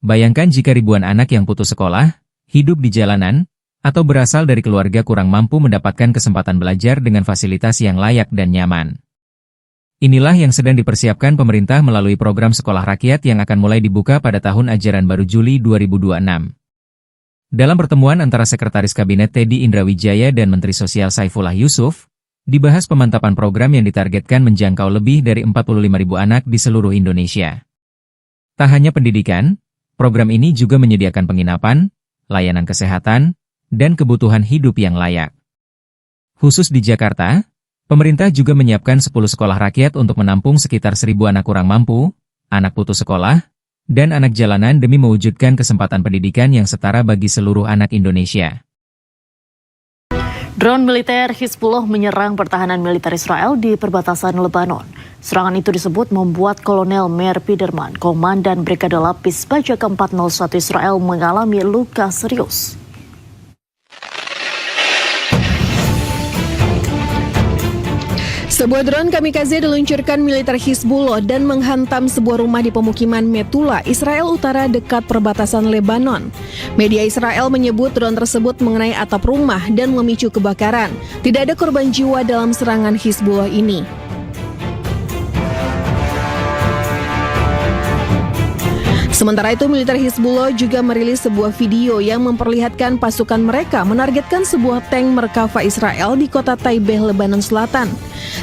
Bayangkan jika ribuan anak yang putus sekolah, hidup di jalanan, atau berasal dari keluarga kurang mampu mendapatkan kesempatan belajar dengan fasilitas yang layak dan nyaman. Inilah yang sedang dipersiapkan pemerintah melalui program Sekolah Rakyat yang akan mulai dibuka pada tahun ajaran baru Juli 2026. Dalam pertemuan antara Sekretaris Kabinet Teddy Indrawijaya dan Menteri Sosial Saifullah Yusuf, dibahas pemantapan program yang ditargetkan menjangkau lebih dari 45.000 anak di seluruh Indonesia. Tak hanya pendidikan, program ini juga menyediakan penginapan, layanan kesehatan, dan kebutuhan hidup yang layak. Khusus di Jakarta, pemerintah juga menyiapkan 10 sekolah rakyat untuk menampung sekitar 1.000 anak kurang mampu, anak putus sekolah, dan anak jalanan demi mewujudkan kesempatan pendidikan yang setara bagi seluruh anak Indonesia. Drone militer Hizbullah menyerang pertahanan militer Israel di perbatasan Lebanon. Serangan itu disebut membuat Kolonel Meir Biderman, Komandan Brigade Lapis Baja ke-401 Israel mengalami luka serius. Sebuah drone kamikaze diluncurkan militer Hizbullah dan menghantam sebuah rumah di pemukiman Metula, Israel Utara dekat perbatasan Lebanon. Media Israel menyebut drone tersebut mengenai atap rumah dan memicu kebakaran. Tidak ada korban jiwa dalam serangan Hizbullah ini. Sementara itu, militer Hizbullah juga merilis sebuah video yang memperlihatkan pasukan mereka menargetkan sebuah tank Merkava Israel di kota Taibeh, Lebanon Selatan.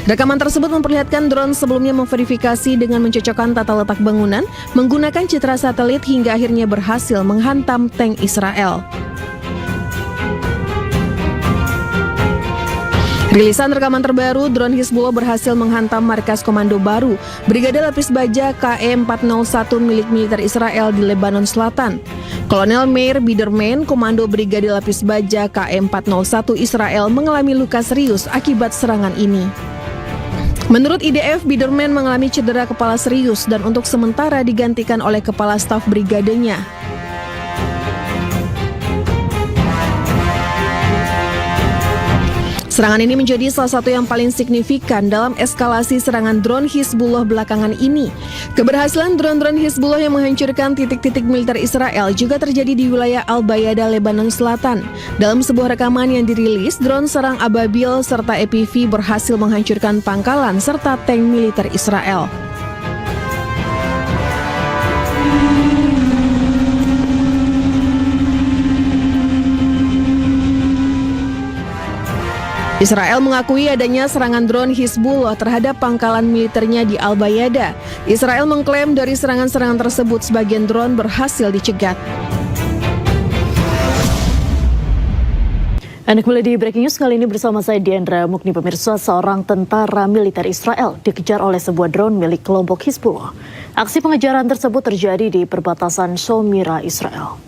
Rekaman tersebut memperlihatkan drone sebelumnya memverifikasi dengan mencocokkan tata letak bangunan, menggunakan citra satelit hingga akhirnya berhasil menghantam tank Israel. Rilisan rekaman terbaru, drone Hizbullah berhasil menghantam markas komando baru Brigade Lapis Baja KM401 milik militer Israel di Lebanon Selatan. Kolonel Meir Biderman, Komando Brigade Lapis Baja KM401 Israel mengalami luka serius akibat serangan ini. Menurut IDF, Biderman mengalami cedera kepala serius dan untuk sementara digantikan oleh kepala staf brigadenya. Serangan ini menjadi salah satu yang paling signifikan dalam eskalasi serangan drone Hizbullah belakangan ini. Keberhasilan drone-drone Hizbullah yang menghancurkan titik-titik militer Israel juga terjadi di wilayah Al-Bayada, Lebanon Selatan. Dalam sebuah rekaman yang dirilis, drone serang Ababil serta EPV berhasil menghancurkan pangkalan serta tank militer Israel. Israel mengakui adanya serangan drone Hizbullah terhadap pangkalan militernya di Al-Bayada. Israel mengklaim dari serangan-serangan tersebut sebagian drone berhasil dicegat. Anda kembali di Breaking News, kali ini bersama saya Diandra Mukni. Pemirsa, seorang tentara militer Israel dikejar oleh sebuah drone milik kelompok Hizbullah. Aksi pengejaran tersebut terjadi di perbatasan Shomira, Israel.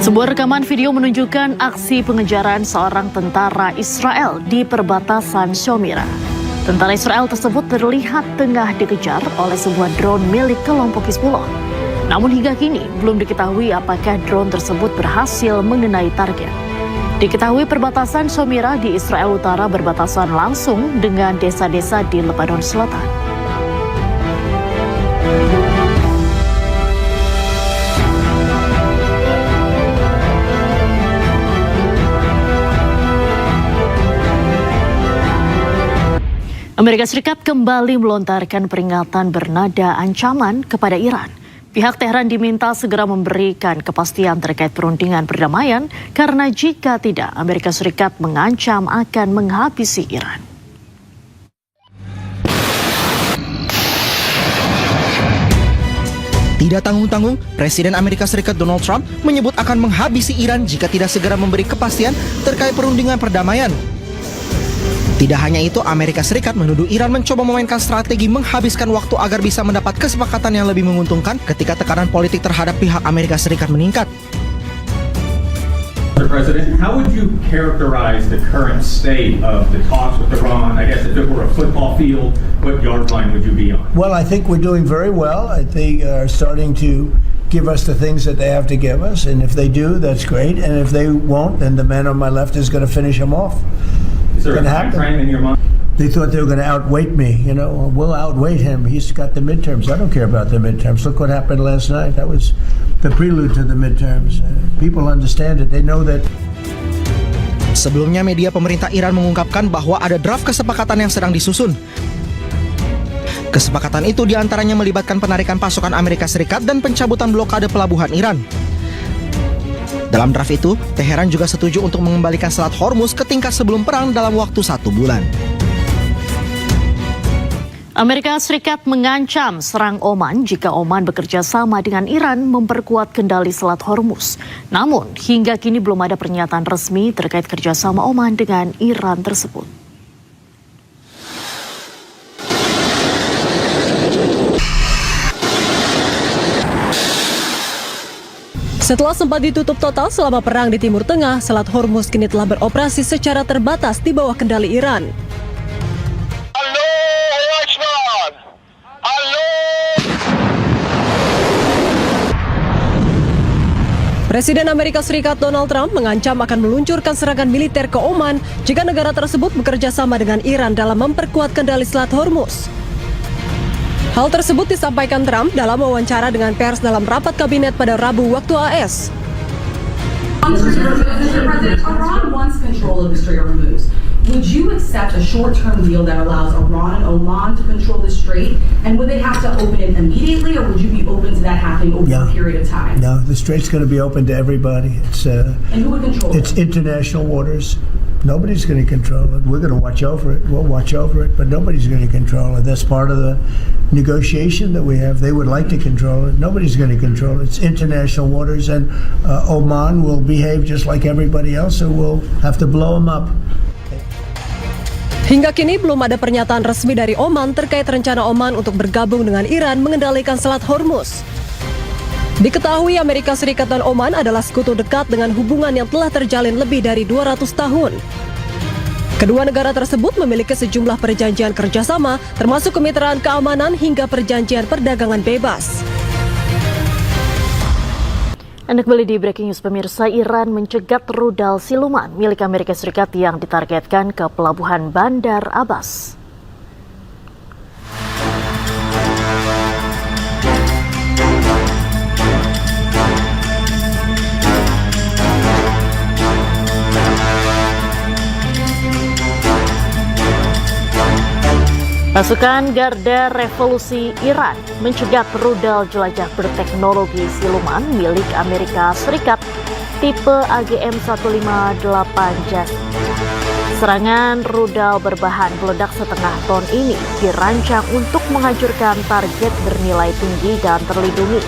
Sebuah rekaman video menunjukkan aksi pengejaran seorang tentara Israel di perbatasan Shomira. Tentara Israel tersebut terlihat tengah dikejar oleh sebuah drone milik kelompok Hizbullah. Namun hingga kini belum diketahui apakah drone tersebut berhasil mengenai target. Diketahui perbatasan Shomira di Israel Utara berbatasan langsung dengan desa-desa di Lebanon Selatan. Amerika Serikat kembali melontarkan peringatan bernada ancaman kepada Iran. Pihak Teheran diminta segera memberikan kepastian terkait perundingan perdamaian karena jika tidak, Amerika Serikat mengancam akan menghabisi Iran. Tidak tanggung-tanggung, Presiden Amerika Serikat Donald Trump menyebut akan menghabisi Iran jika tidak segera memberi kepastian terkait perundingan perdamaian. Tidak hanya itu, Amerika Serikat menuduh Iran mencoba memainkan strategi menghabiskan waktu agar bisa mendapat kesepakatan yang lebih menguntungkan ketika tekanan politik terhadap pihak Amerika Serikat meningkat. Mr. President, how would you characterize the current state of the talks with Iran? I guess if it were a football field, what yard line would you be on? Well, I think we're doing very well. I think are starting to give us the things that they have to give us, and if they do, that's great. And if they won't, then the man on my left is going to finish them off. Is there a going to time happen. frame in your mind? They thought they were going to outweight me. You know, we'll outweight him. He's got the midterms. I don't care about the midterms. Look what happened last night. That was the prelude to the midterms. People understand it. They know that. Sebelumnya media pemerintah Iran mengungkapkan bahwa ada draft kesepakatan yang sedang disusun. Kesepakatan itu diantaranya melibatkan penarikan pasukan Amerika Serikat dan pencabutan blokade pelabuhan Iran. Dalam draft itu, Teheran juga setuju untuk mengembalikan Selat Hormuz ke tingkat sebelum perang dalam waktu 1 bulan. Amerika Serikat mengancam serang Oman jika Oman bekerja sama dengan Iran memperkuat kendali Selat Hormuz. Namun, hingga kini belum ada pernyataan resmi terkait kerjasama Oman dengan Iran tersebut. Setelah sempat ditutup total selama perang di Timur Tengah, Selat Hormuz kini telah beroperasi secara terbatas di bawah kendali Iran. Presiden Amerika Serikat Donald Trump mengancam akan meluncurkan serangan militer ke Oman jika negara tersebut bekerja sama dengan Iran dalam memperkuat kendali Selat Hormuz. Hal tersebut disampaikan Trump dalam wawancara dengan pers dalam rapat kabinet pada Rabu waktu AS. Mr. President, Iran wants control of the Strait of Hormuz. Would you accept a short-term deal that allows Iran and Oman to control the strait? And would they have to open it immediately, or would you be open to that happening over a period of time? No, the strait's going to be open to everybody. And who would control it? It's international waters. Nobody's going to control it. We're going to watch over it. We'll watch over it, but nobody's going to control it. That's part of the negotiation that we have. They would like to control it. Nobody's going to control it. It's international waters, and Oman will behave just like everybody else, so we'll have to blow them up. Hingga kini belum ada pernyataan resmi dari Oman terkait rencana Oman untuk bergabung dengan Iran mengendalikan Selat Hormuz. Diketahui Amerika Serikat dan Oman adalah sekutu dekat dengan hubungan yang telah terjalin lebih dari 200 tahun. Kedua negara tersebut memiliki sejumlah perjanjian kerjasama, termasuk kemitraan keamanan hingga perjanjian perdagangan bebas. Anda kembali di Breaking News pemirsa, Iran mencegat rudal siluman milik Amerika Serikat yang ditargetkan ke pelabuhan Bandar Abbas. Pasukan Garda Revolusi Iran mencegat rudal jelajah berteknologi siluman milik Amerika Serikat tipe AGM-158 Jas. Serangan rudal berbahan peledak setengah ton ini dirancang untuk menghancurkan target bernilai tinggi dan terlindungi.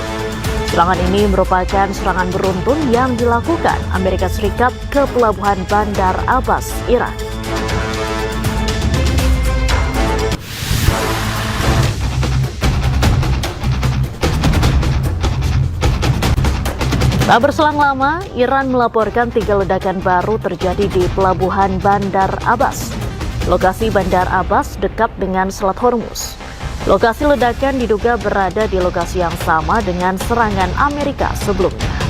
Serangan ini merupakan serangan beruntun yang dilakukan Amerika Serikat ke pelabuhan Bandar Abbas, Iran. Tak berselang lama, Iran melaporkan 3 ledakan baru terjadi di pelabuhan Bandar Abbas. Lokasi Bandar Abbas dekat dengan Selat Hormuz. Lokasi ledakan diduga berada di lokasi yang sama dengan serangan Amerika sebelumnya.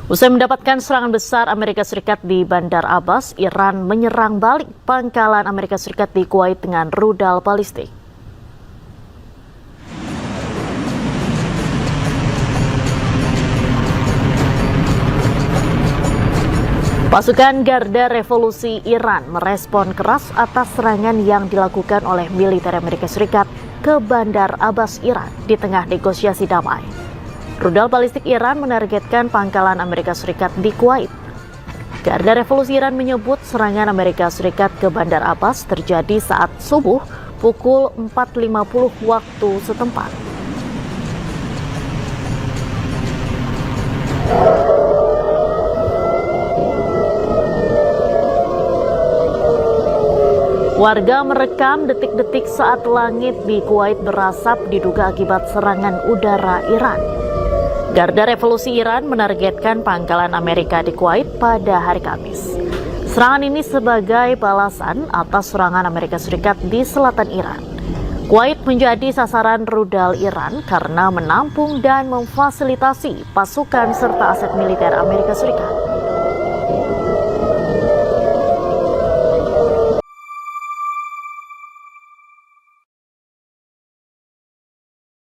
Usai mendapatkan serangan besar Amerika Serikat di Bandar Abbas, Iran menyerang balik pangkalan Amerika Serikat di Kuwait dengan rudal balistik. Pasukan Garda Revolusi Iran merespon keras atas serangan yang dilakukan oleh militer Amerika Serikat ke Bandar Abbas, Iran di tengah negosiasi damai. Rudal balistik Iran menargetkan pangkalan Amerika Serikat di Kuwait. Garda Revolusi Iran menyebut serangan Amerika Serikat ke Bandar Abbas terjadi saat subuh pukul 4.50 waktu setempat. Warga merekam detik-detik saat langit di Kuwait berasap diduga akibat serangan udara Iran. Garda Revolusi Iran menargetkan pangkalan Amerika di Kuwait pada hari Kamis. Serangan ini sebagai balasan atas serangan Amerika Serikat di selatan Iran. Kuwait menjadi sasaran rudal Iran karena menampung dan memfasilitasi pasukan serta aset militer Amerika Serikat.